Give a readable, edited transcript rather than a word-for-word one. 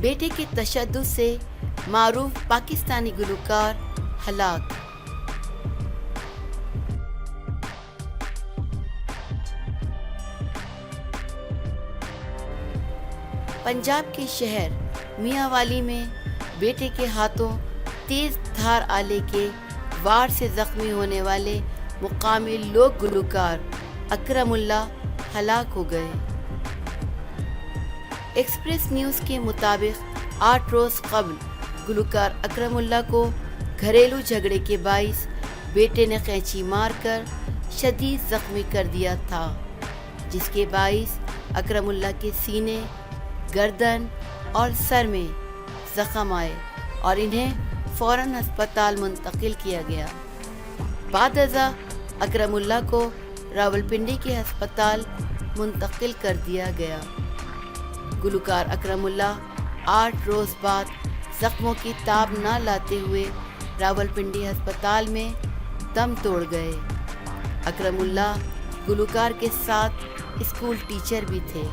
بیٹے کے تشدد سے معروف پاکستانی گلوکار ہلاک۔ پنجاب کے شہر میاں والی میں بیٹے کے ہاتھوں تیز دھار آلے کے وار سے زخمی ہونے والے مقامی لوک گلوکار اکرم اللہ ہلاک ہو گئے۔ ایکسپریس نیوز کے مطابق 8 روز قبل گلوکار اکرم اللہ کو گھریلو جھگڑے کے باعث بیٹے نے قینچی مار کر شدید زخمی کر دیا تھا، جس کے باعث اکرم اللہ کے سینے، گردن اور سر میں زخم آئے اور انہیں فوراً ہسپتال منتقل کیا گیا۔ بعد ازاں اکرم اللہ کو راولپنڈی کے ہسپتال منتقل کر دیا گیا۔ گلوکار اکرم اللہ 8 روز بعد زخموں کی تاب نہ لاتے ہوئے راولپنڈی ہسپتال میں دم توڑ گئے۔ اکرم اللہ گلوکار کے ساتھ اسکول ٹیچر بھی تھے۔